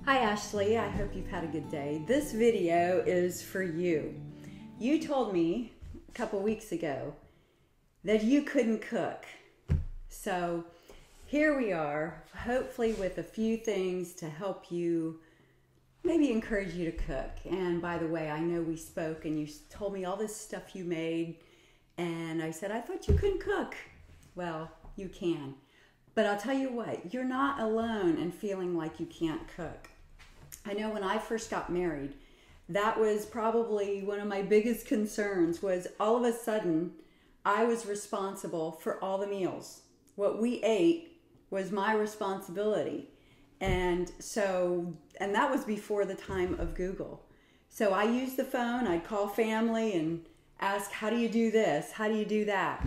Hi Ashley, I hope you've had a good day. This video is for you. You told me a couple weeks ago that you couldn't cook. So here we are, hopefully with a few things to help you, maybe encourage you to cook. And by the way, I know we spoke and you told me all this stuff you made and I said, I thought you couldn't cook. Well, you can. But I'll tell you what, you're not alone in feeling like you can't cook. I know when I first got married, that was probably one of my biggest concerns, was all of a sudden I was responsible for all the meals. What we ate was my responsibility. And that was before the time of Google. So I used the phone, I'd call family and ask, how do you do this? How do you do that?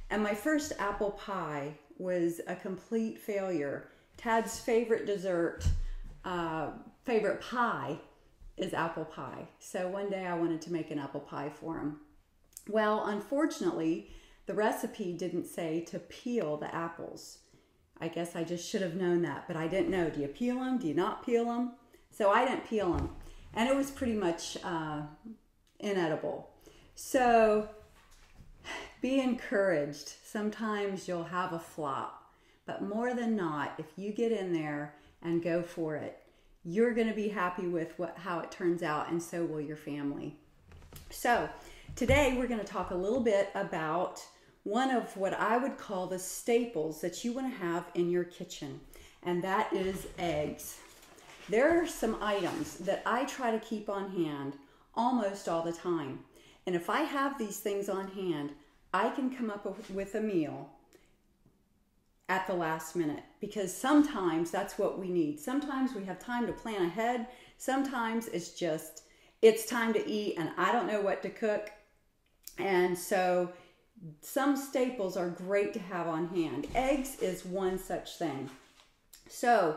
And my first apple pie was a complete failure. Tad's favorite dessert, favorite pie is apple pie. So one day I wanted to make an apple pie for him. Well, unfortunately, the recipe didn't say to peel the apples. I guess I just should have known that, but I didn't know. Do you peel them? Do you not peel them? So I didn't peel them. And it was pretty much inedible. So be encouraged. Sometimes you'll have a flop, but more than not, if you get in there and go for it, you're going to be happy with how it turns out, and so will your family. So today we're going to talk a little bit about one of what I would call the staples that you want to have in your kitchen, and that is eggs. There are some items that I try to keep on hand almost all the time, and if I have these things on hand, I can come up with a meal at the last minute, because sometimes that's what we need. Sometimes we have time to plan ahead. Sometimes it's time to eat and I don't know what to cook. And so some staples are great to have on hand. Eggs is one such thing. So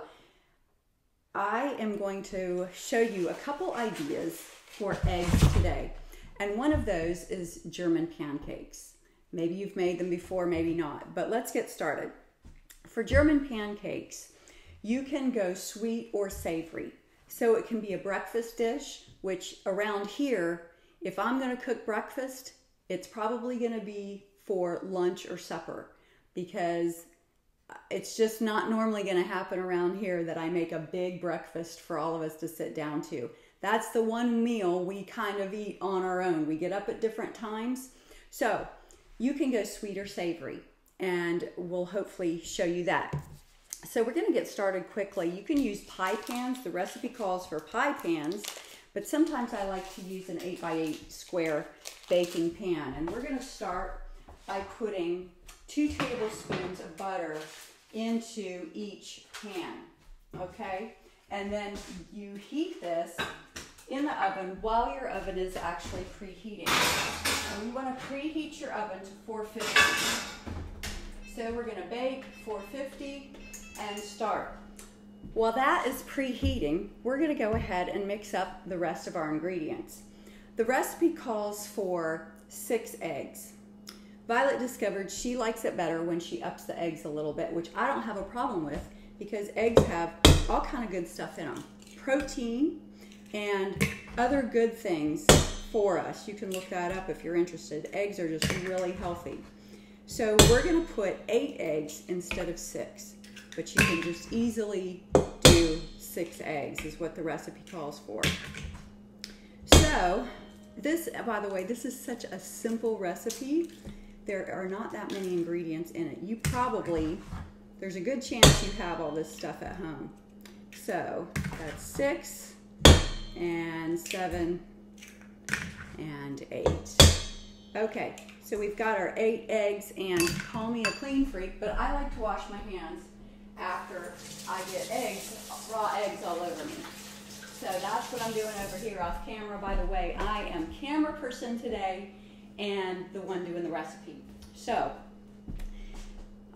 I am going to show you a couple ideas for eggs today. And one of those is German pancakes. Maybe you've made them before, maybe not, but let's get started. For German pancakes, you can go sweet or savory. So it can be a breakfast dish, which around here, if I'm going to cook breakfast, it's probably going to be for lunch or supper, because it's just not normally going to happen around here that I make a big breakfast for all of us to sit down to. That's the one meal we kind of eat on our own. We get up at different times. So you can go sweet or savory, and we'll hopefully show you that. So we're going to get started quickly. You can use pie pans. The recipe calls for pie pans, but sometimes I like to use an 8x8 square baking pan. And we're going to start by putting 2 tablespoons of butter into each pan, okay? And then you heat this in the oven while your oven is actually preheating. And you want to preheat your oven to 450. So we're going to bake 450 and start. While that is preheating, we're going to go ahead and mix up the rest of our ingredients. The recipe calls for 6 eggs. Violet discovered she likes it better when she ups the eggs a little bit, which I don't have a problem with, because eggs have all kind of good stuff in them. Protein and other good things for us. You can look that up if you're interested. Eggs are just really healthy. So we're going to put 8 eggs instead of 6, but you can just easily do 6 eggs is what the recipe calls for. So this, by the way, this is such a simple recipe. There are not that many ingredients in it. There's a good chance you have all this stuff at home. So that's 6 and 7 and 8. Okay. So we've got our 8 eggs, and call me a clean freak, but I like to wash my hands after I get raw eggs all over me. So that's what I'm doing over here off camera. By the way, I am camera person today and the one doing the recipe. So,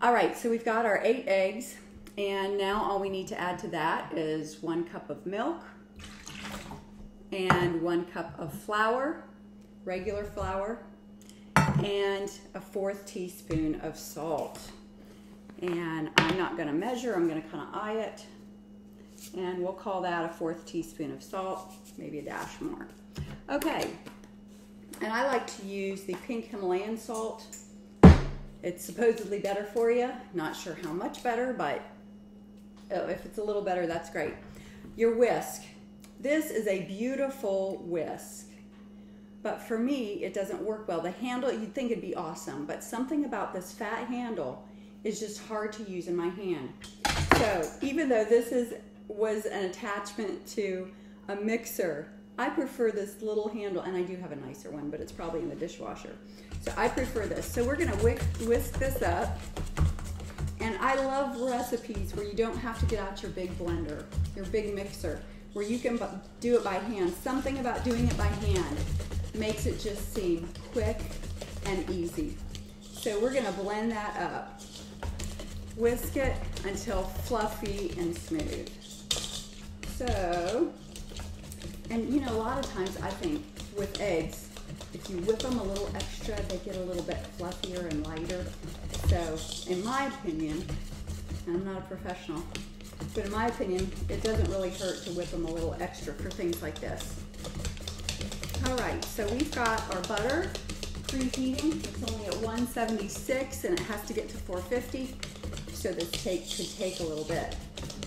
all right, so we've got our 8 eggs, and now all we need to add to that is 1 cup of milk and 1 cup of flour, regular flour, and a 1/4 teaspoon of salt. And I'm not going to measure, I'm going to kind of eye it. And we'll call that a 1/4 teaspoon of salt, maybe a dash more. Okay, and I like to use the pink Himalayan salt. It's supposedly better for you. Not sure how much better, but if it's a little better, that's great. Your whisk. This is a beautiful whisk, but for me, it doesn't work well. The handle, you'd think it'd be awesome, but something about this fat handle is just hard to use in my hand. So even though this was an attachment to a mixer, I prefer this little handle, and I do have a nicer one, but it's probably in the dishwasher. So I prefer this. So we're gonna whisk this up. And I love recipes where you don't have to get out your big blender, your big mixer, where you can do it by hand. Something about doing it by hand makes it just seem quick and easy. So we're gonna blend that up. Whisk it until fluffy and smooth. So, and you know, a lot of times I think with eggs, if you whip them a little extra, they get a little bit fluffier and lighter. So, in my opinion, and I'm not a professional, but in my opinion, it doesn't really hurt to whip them a little extra for things like this. All right, so we've got our butter preheating. It's only at 176 and it has to get to 450. So this could take a little bit.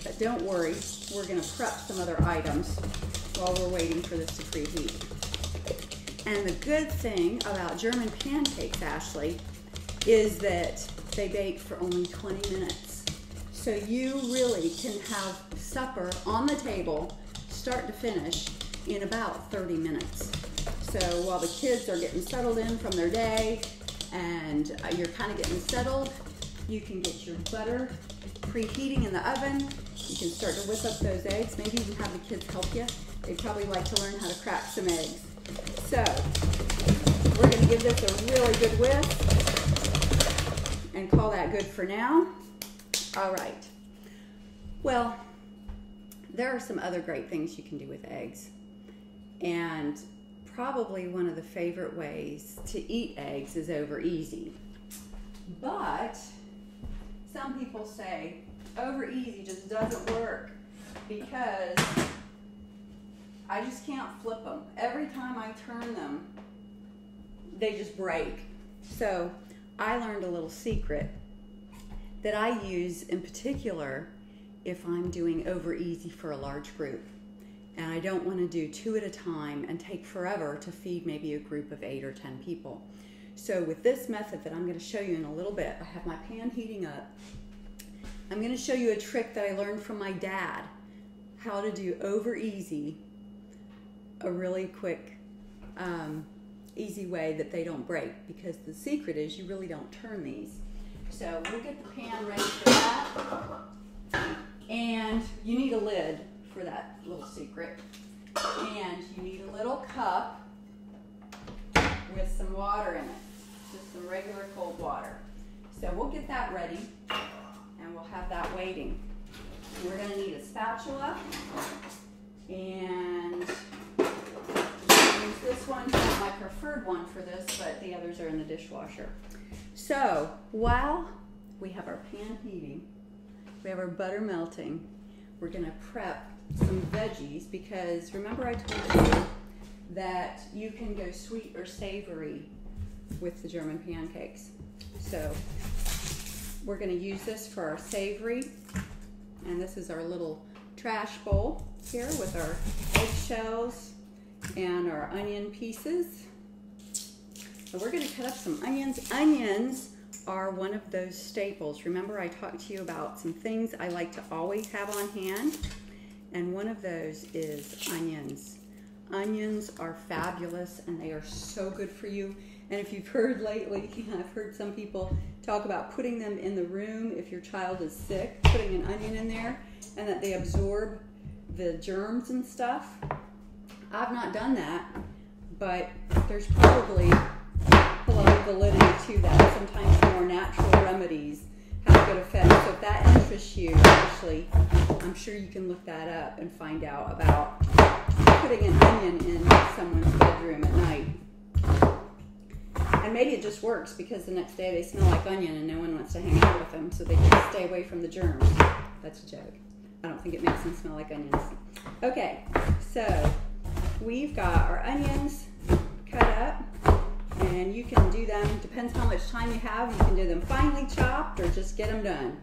But don't worry, we're gonna prep some other items while we're waiting for this to preheat. And the good thing about German pancakes, Ashley, is that they bake for only 20 minutes. So you really can have supper on the table, start to finish, in about 30 minutes. So while the kids are getting settled in from their day and you're kind of getting settled, you can get your butter preheating in the oven. You can start to whip up those eggs. Maybe even have the kids help you. They'd probably like to learn how to crack some eggs. So we're going to give this a really good whisk and call that good for now. All right. Well, there are some other great things you can do with eggs. And probably one of the favorite ways to eat eggs is over easy. But some people say over easy just doesn't work because I just can't flip them. Every time I turn them, they just break. So I learned a little secret that I use in particular if I'm doing over easy for a large group. And I don't want to do 2 at a time and take forever to feed maybe a group of 8 or 10 people. So with this method that I'm going to show you in a little bit, I have my pan heating up. I'm going to show you a trick that I learned from my dad, how to do over easy, a really quick, easy way that they don't break, because the secret is you really don't turn these. So we'll get the pan ready for that. And you need a lid for that little secret. And you need a little cup with some water in it, just some regular cold water. So we'll get that ready and we'll have that waiting. We're going to need a spatula, and use this one. It's not my preferred one for this, but the others are in the dishwasher. So while we have our pan heating, we have our butter melting, we're going to prep some veggies, because remember I told you that you can go sweet or savory with the German pancakes. So we're going to use this for our savory, and this is our little trash bowl here with our eggshells and our onion pieces. So we're going to cut up some onions. Onions are one of those staples. Remember I talked to you about some things I like to always have on hand, and one of those is onions. Onions are fabulous and they are so good for you. And if you've heard lately, I've heard some people talk about putting them in the room if your child is sick, putting an onion in there, and that they absorb the germs and stuff. I've not done that, but there's probably a lot of validity to that. Sometimes more natural remedies have good effects. So if that interests you, actually, I'm sure you can look that up and find out about putting an onion in someone's bedroom at night. And maybe it just works because the next day they smell like onion and no one wants to hang out with them, so they just stay away from the germs. That's a joke. I don't think it makes them smell like onions. Okay, so we've got our onions cut up, and you can do them, depends how much time you have, you can do them finely chopped or just get them done.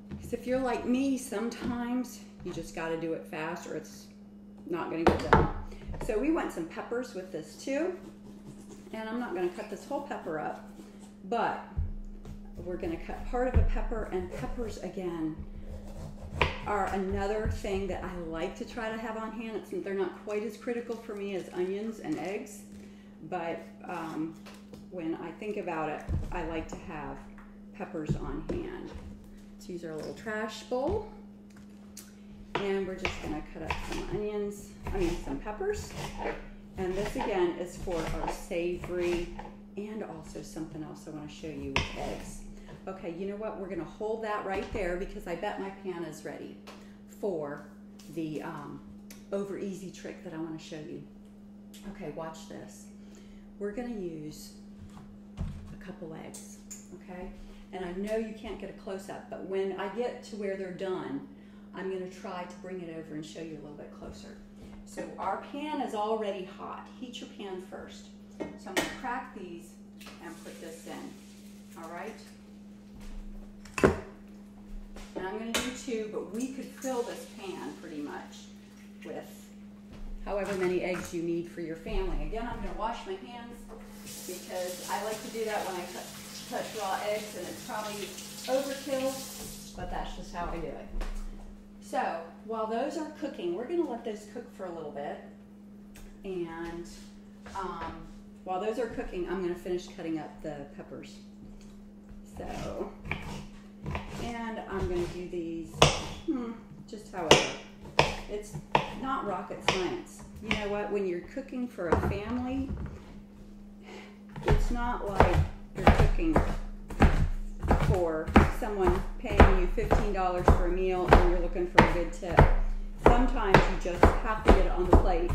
Because if you're like me, sometimes you just got to do it fast or it's not going to get done. So we want some peppers with this too, and I'm not going to cut this whole pepper up, but we're going to cut part of a pepper, and peppers again are another thing that I like to try to have on hand. They're not quite as critical for me as onions and eggs, but when I think about it, I like to have peppers on hand. Let's use our little trash bowl, and we're just going to cut up some peppers. And this again is for our savory and also something else I want to show you with eggs. Okay, you know what? We're going to hold that right there because I bet my pan is ready for the over easy trick that I want to show you. Okay, watch this. We're going to use a couple eggs, okay? And I know you can't get a close-up, but when I get to where they're done, I'm going to try to bring it over and show you a little bit closer. So our pan is already hot. Heat your pan first. So I'm going to crack these and put this in, all right? And I'm going to do two, but we could fill this pan pretty much with however many eggs you need for your family. Again, I'm going to wash my hands because I like to do that when I touch raw eggs, and it's probably overkill, but that's just how I do it. So while those are cooking, we're going to let those cook for a little bit. And while those are cooking, I'm going to finish cutting up the peppers. So, and I'm going to do these just however. It's not rocket science. You know what? When you're cooking for a family, it's not like you're cooking for someone paying you $15 for a meal and you're looking for a good tip. Sometimes you just have to get it on the plate.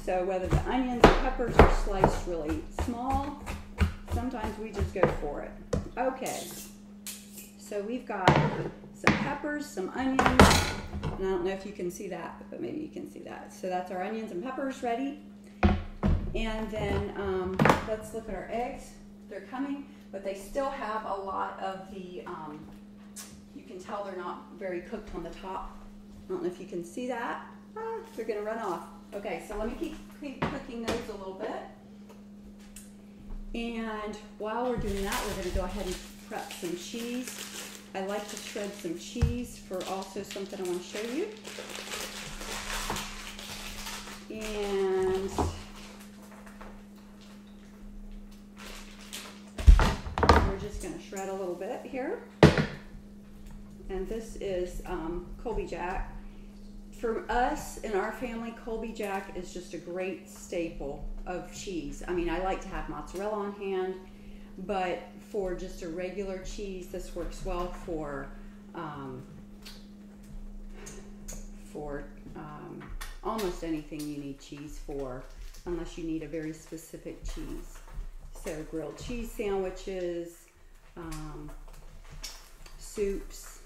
So whether the onions and peppers are sliced really small, sometimes we just go for it. Okay, so we've got some peppers, some onions, and I don't know if you can see that, but maybe you can see that. So that's our onions and peppers ready. And then let's look at our eggs. They're coming, but they still have a lot of the, you can tell they're not very cooked on the top. I don't know if you can see that. They're gonna run off. Okay, so let me keep cooking those a little bit. And while we're doing that, we're gonna go ahead and prep some cheese. I like to shred some cheese for also something I want to show you. And we're just going to shred a little bit here. And this is Colby Jack. For us in our family, Colby Jack is just a great staple of cheese. I mean, I like to have mozzarella on hand, but for just a regular cheese, this works well for almost anything you need cheese for, unless you need a very specific cheese. So grilled cheese sandwiches, soups,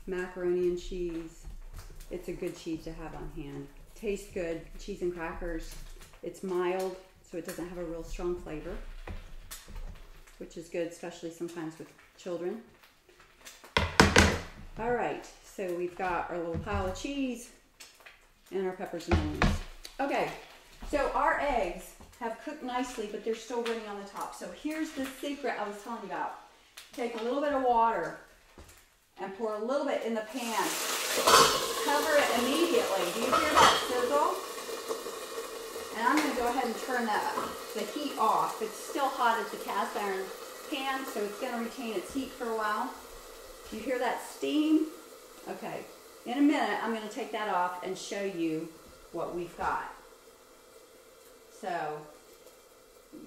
macaroni and cheese. It's a good cheese to have on hand. Tastes good. Cheese and crackers. It's mild, so it doesn't have a real strong flavor, which is good, especially sometimes with children. All right, so we've got our little pile of cheese and our peppers and onions. Okay, so our eggs have cooked nicely, but they're still running on the top. So here's the secret I was telling you about. Take a little bit of water and pour a little bit in the pan. Cover it immediately. Do you hear that sizzle? And I'm going to go ahead and turn the heat off. It's still hot as the cast iron pan, so it's going to retain its heat for a while. You hear that steam? Okay. In a minute, I'm going to take that off and show you what we've got. So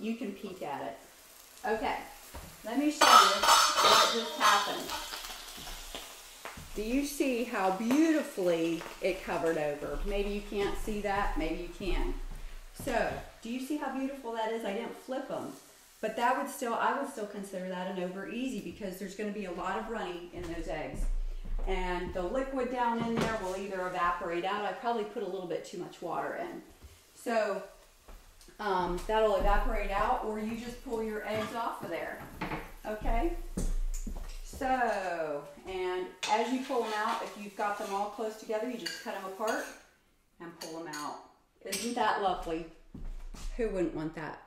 you can peek at it. Okay. Let me show you what just happened. Do you see how beautifully it covered over? Maybe you can't see that. Maybe you can. So, do you see how beautiful that is? I didn't flip them, but I would still consider that an over easy because there's going to be a lot of running in those eggs. and the liquid down in there will either evaporate out. I probably put a little bit too much water in. So that'll evaporate out, or you just pull your eggs off of there. Okay? So, and as you pull them out, if you've got them all close together, you just cut them apart and pull them out. Isn't that lovely? Who wouldn't want that?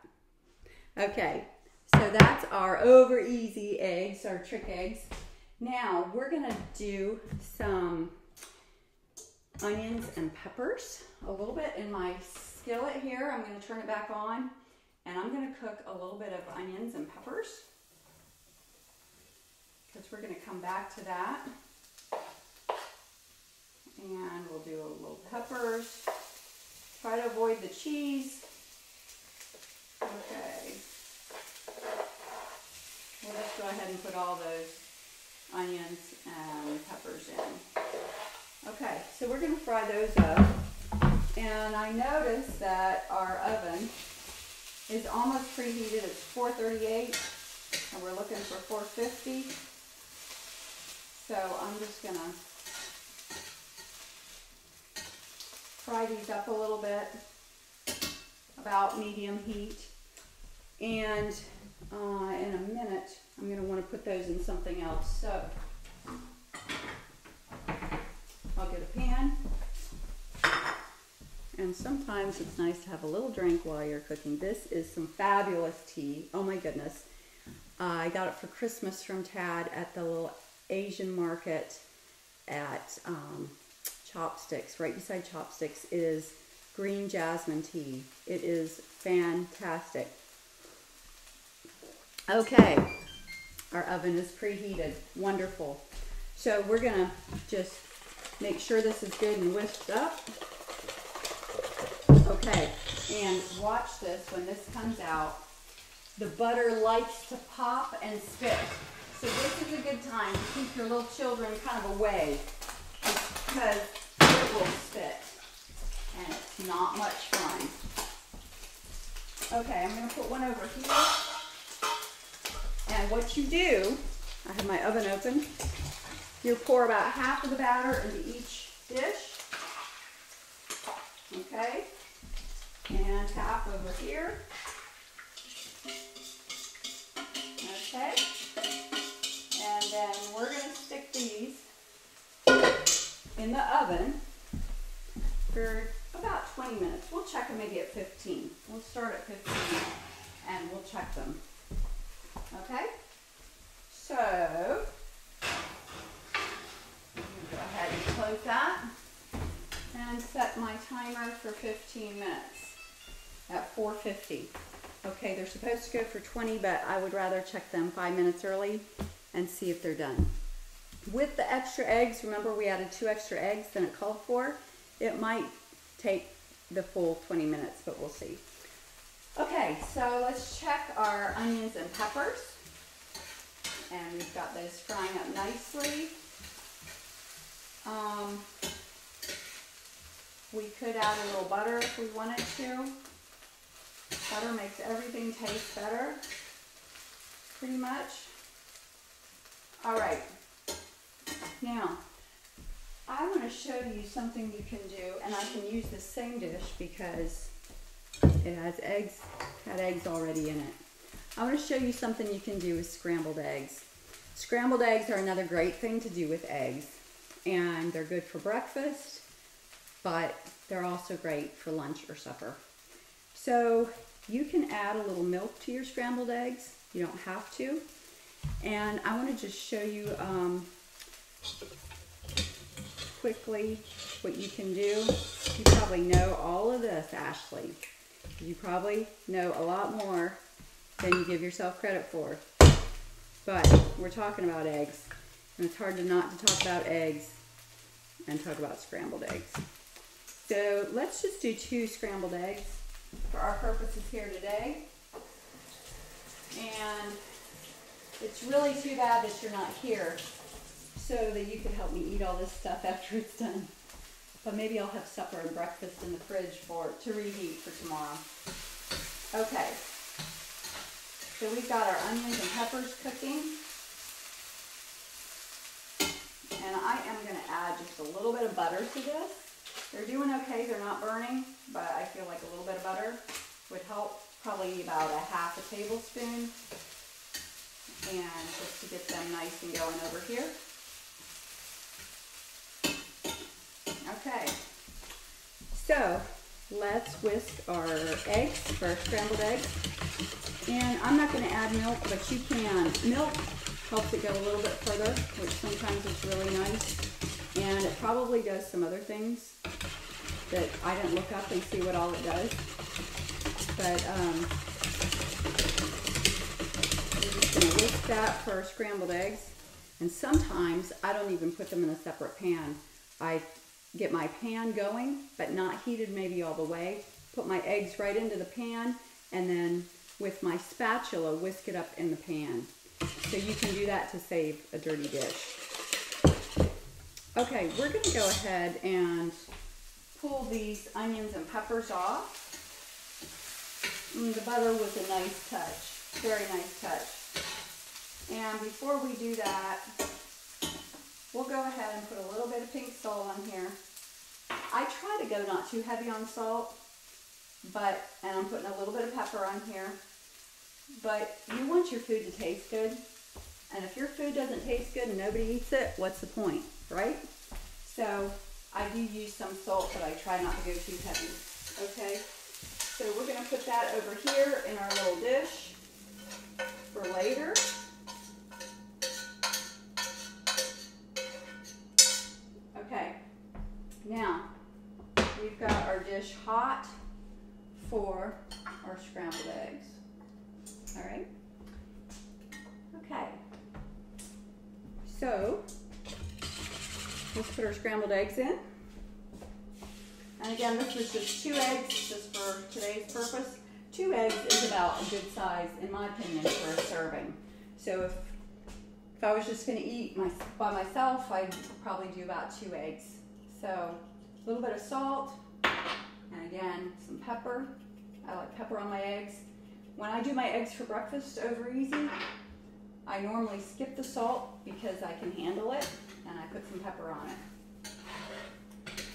Okay, so that's our over easy eggs, our trick eggs. Now we're gonna do some onions and peppers a little bit in my skillet here. I'm gonna turn it back on and I'm gonna cook a little bit of onions and peppers because we're gonna come back to that. And we'll do a little peppers. Try to avoid the cheese. Okay. We'll just go ahead and put all those onions and peppers in. Okay, so we're going to fry those up. And I noticed that our oven is almost preheated. It's 438 and we're looking for 450. So I'm just going to fry these up a little bit, about medium heat. And in a minute, I'm going to want to put those in something else. So I'll get a pan. And sometimes it's nice to have a little drink while you're cooking. This is some fabulous tea. Oh my goodness. I got it for Christmas from Tad at the little Asian market at Chopsticks. Right beside Chopsticks is green jasmine tea. It is fantastic. Okay, our oven is preheated. Wonderful. So we're gonna just make sure this is good and whisked up. Okay, and watch this when this comes out. The butter likes to pop and spit. So this is a good time to keep your little children kind of away because it will spit and it's not much fun. Okay, I'm going to put one over here. And what you do, I have my oven open, you pour about half of the batter into each dish. Okay, and half over here. Okay, and then we're going to stick these in the oven for about 20 minutes. We'll check them maybe at 15. We'll start at 15 and we'll check them. Okay, so go ahead and close that and set my timer for 15 minutes at 450. Okay, they're supposed to go for 20, but I would rather check them 5 minutes early and see if they're done. With the extra eggs, remember we added 2 extra eggs than it called for. It might take the full 20 minutes, but we'll see. Okay, so let's check our onions and peppers. And we've got those frying up nicely. We could add a little butter if we wanted to. Butter makes everything taste better, pretty much. All right, now I want to show you something you can do, and I can use the same dish because it has eggs, had eggs already in it. I want to show you something you can do with scrambled eggs. Scrambled eggs are another great thing to do with eggs, and they're good for breakfast, but they're also great for lunch or supper. So you can add a little milk to your scrambled eggs. You don't have to. And I want to just show you quickly what you can do. You probably know all of this, Ashley. You probably know a lot more than you give yourself credit for. But we're talking about eggs, and it's hard not to talk about eggs and talk about scrambled eggs. So let's just do 2 scrambled eggs for our purposes here today. And it's really too bad that you're not here so that you could help me eat all this stuff after it's done. But maybe I'll have supper and breakfast in the fridge to reheat for tomorrow. Okay. So we've got our onions and peppers cooking. And I am going to add just a little bit of butter to this. They're doing okay, they're not burning, but I feel like a little bit of butter would help. Probably about a half a tablespoon. And just to get them nice and going over here. Okay, so let's whisk our eggs, for our scrambled eggs. And I'm not going to add milk, but you can. Milk helps it go a little bit further, which sometimes is really nice. And it probably does some other things that I didn't look up and see what all it does. But we're just going to whisk that for our scrambled eggs. And sometimes I don't even put them in a separate pan. I get my pan going, but not heated maybe all the way. Put my eggs right into the pan, and then with my spatula, whisk it up in the pan. So you can do that to save a dirty dish. Okay, we're going to go ahead and pull these onions and peppers off. The butter was a nice touch, very nice touch. And before we do that, we'll go ahead and put a little bit of pink salt on here. I try to go not too heavy on salt, and I'm putting a little bit of pepper on here. But you want your food to taste good. And if your food doesn't taste good and nobody eats it, what's the point, right? So I do use some salt, but I try not to go too heavy, okay? So we're gonna put that over here in our little dish for later. Okay, now we've got our dish hot for our scrambled eggs. All right. Okay. So let's put our scrambled eggs in. And again, this was just 2 eggs, just for today's purpose. 2 eggs is about a good size, in my opinion, for a serving. So if I was just going to eat by myself, I'd probably do about 2 eggs. So a little bit of salt, and again, some pepper. I like pepper on my eggs. When I do my eggs for breakfast over easy, I normally skip the salt because I can handle it, and I put some pepper on it.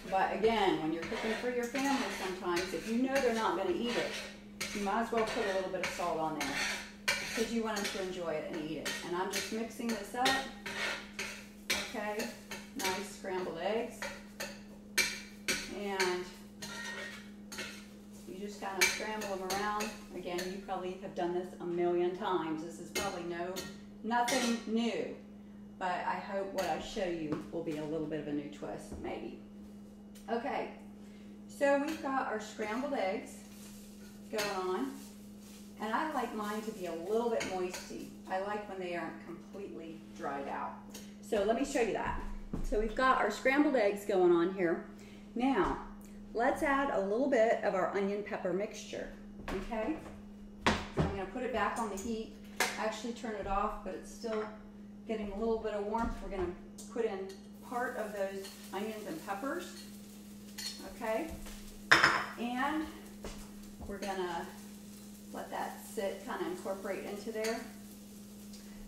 But again, when you're cooking for your family sometimes, if you know they're not going to eat it, you might as well put a little bit of salt on there because you want them to enjoy it and eat it. And I'm just mixing this up. Okay, nice scrambled eggs. And you just kind of scramble them around. Again, you probably have done this a million times. This is probably nothing new. But I hope what I show you will be a little bit of a new twist, maybe. Okay, so we've got our scrambled eggs going on. And I like mine to be a little bit moisty. I like when they aren't completely dried out. So let me show you that. So we've got our scrambled eggs going on here. Now, let's add a little bit of our onion pepper mixture, okay? So I'm gonna put it back on the heat, actually turn it off, but it's still getting a little bit of warmth. We're gonna put in part of those onions and peppers, okay? And we're gonna let that sit, kind of incorporate into there.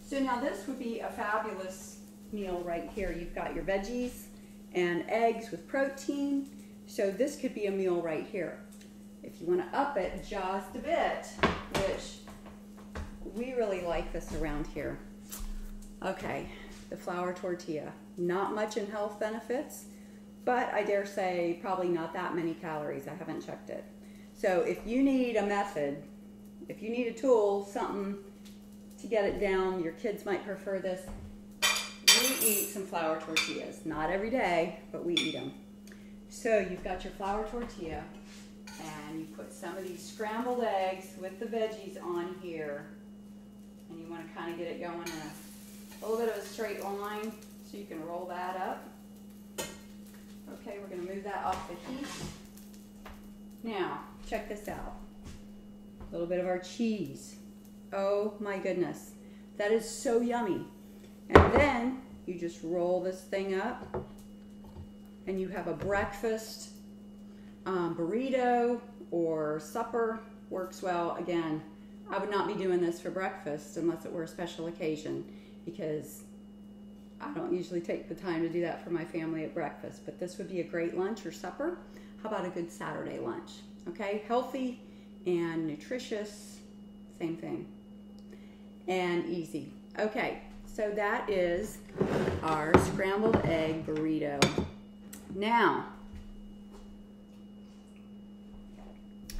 So now this would be a fabulous meal right here. You've got your veggies and eggs with protein. So this could be a meal right here. If you want to up it just a bit, which we really like this around here. Okay, the flour tortilla. Not much in health benefits, but I dare say probably not that many calories. I haven't checked it. So if you need a method, if you need a tool, something to get it down, your kids might prefer this. We eat some flour tortillas. Not every day, but we eat them. So you've got your flour tortilla, and you put some of these scrambled eggs with the veggies on here. And you want to kind of get it going in a little bit of a straight line so you can roll that up. Okay, we're going to move that off the heat. Now, check this out. A little bit of our cheese. Oh my goodness. That is so yummy. And then you just roll this thing up and you have a breakfast burrito or supper. Works well. Again, I would not be doing this for breakfast unless it were a special occasion, because I don't usually take the time to do that for my family at breakfast, but this would be a great lunch or supper. How about a good Saturday lunch? Okay, healthy and nutritious, same thing, and easy. Okay, so that is our scrambled egg burrito. Now,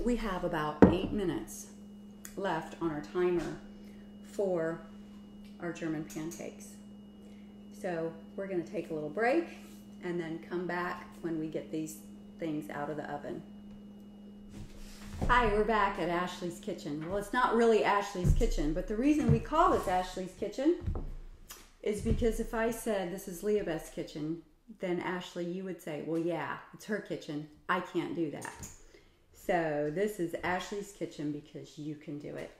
we have about 8 minutes left on our timer for our German pancakes. So we're going to take a little break and then come back when we get these things out of the oven. Hi, we're back at Ashley's Kitchen. Well, it's not really Ashley's Kitchen, but the reason we call this Ashley's Kitchen is because if I said this is Leahbeth's kitchen, then Ashley, you would say, well, yeah, it's her kitchen. I can't do that. So this is Ashley's Kitchen because you can do it.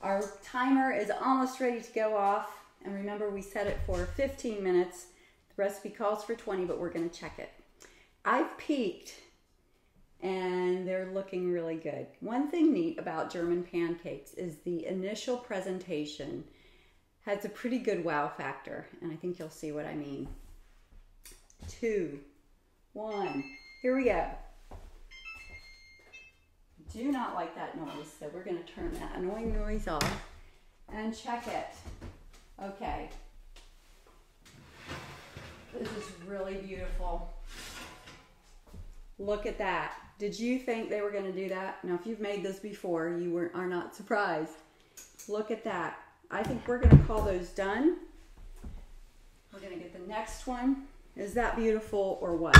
Our timer is almost ready to go off. And remember, we set it for 15 minutes. The recipe calls for 20, but we're going to check it. I've peeked, and they're looking really good. One thing neat about German pancakes is the initial presentation has a pretty good wow factor, and I think you'll see what I mean. 2, 1, here we go. Do not like that noise, so we're going to turn that annoying noise off and check it. Okay, this is really beautiful. Look at that. Did you think they were going to do that? Now, if you've made this before, you are not surprised. Look at that. I think we're going to call those done. We're going to get the next one. Is that beautiful or what?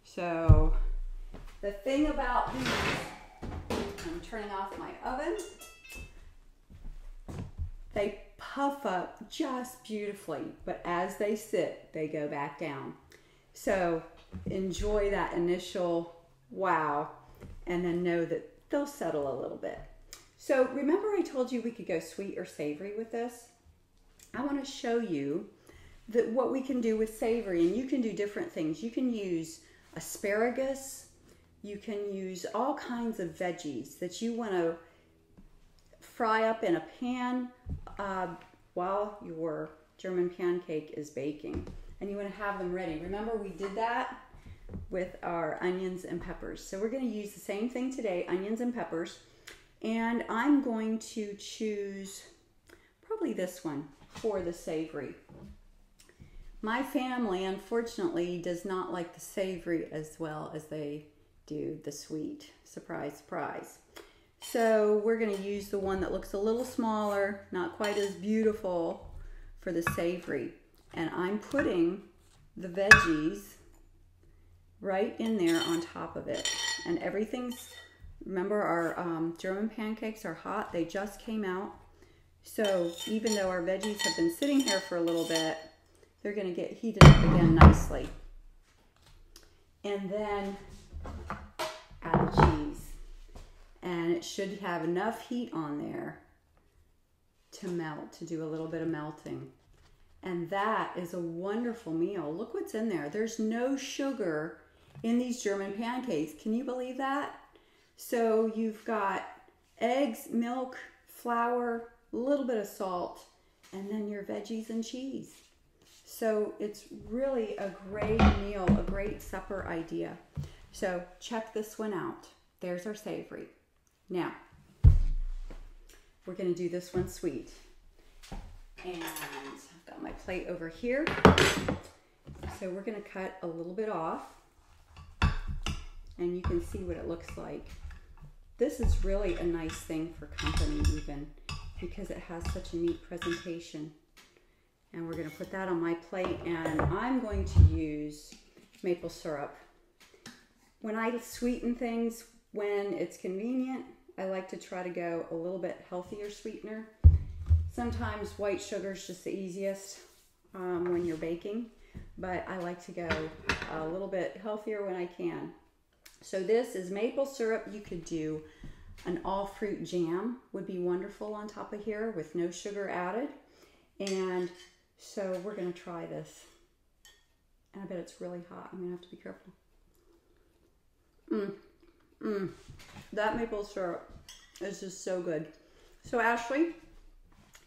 So, the thing about these, I'm turning off my oven. They puff up just beautifully, but as they sit, they go back down. So enjoy that initial wow, and then know that they'll settle a little bit. So remember I told you we could go sweet or savory with this? I want to show you that what we can do with savory, and you can do different things. You can use asparagus, you can use all kinds of veggies that you want to fry up in a pan while your German pancake is baking, and you want to have them ready. Remember, we did that with our onions and peppers. So we're going to use the same thing today, onions and peppers, and I'm going to choose probably this one for the savory. My family, unfortunately, does not like the savory as well as they do the sweet. Surprise, surprise. So we're going to use the one that looks a little smaller, not quite as beautiful, for the savory. And I'm putting the veggies right in there on top of it. And everything's, remember our German pancakes are hot. They just came out. So even though our veggies have been sitting here for a little bit, they're going to get heated up again nicely. And then add the cheese. And it should have enough heat on there to melt, to do a little bit of melting. And that is a wonderful meal. Look what's in there. There's no sugar in these German pancakes. Can you believe that? So you've got eggs, milk, flour, a little bit of salt, and then your veggies and cheese. So it's really a great meal, a great supper idea. So check this one out. There's our savory. Now, we're going to do this one sweet. And I've got my plate over here. So we're going to cut a little bit off. And you can see what it looks like. This is really a nice thing for company even, because it has such a neat presentation. And we're going to put that on my plate, and I'm going to use maple syrup. When I sweeten things, when it's convenient, I like to try to go a little bit healthier sweetener. Sometimes white sugar is just the easiest when you're baking, but I like to go a little bit healthier when I can. So this is maple syrup. You could do an all fruit jam, would be wonderful on top of here with no sugar added. And so we're going to try this. And I bet it's really hot. I'm going to have to be careful. That maple syrup is just so good. So Ashley,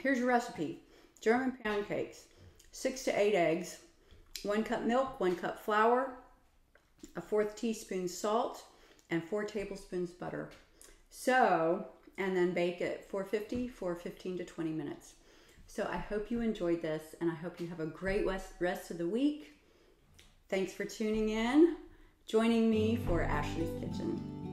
here's your recipe. German pancakes. 6 to 8 eggs, 1 cup milk, 1 cup flour, a 1/4 teaspoon salt, and 4 tablespoons butter. So, and then bake it 450 for 15 to 20 minutes. So I hope you enjoyed this, and I hope you have a great rest of the week. Thanks for tuning in, joining me for Ashley's Kitchen.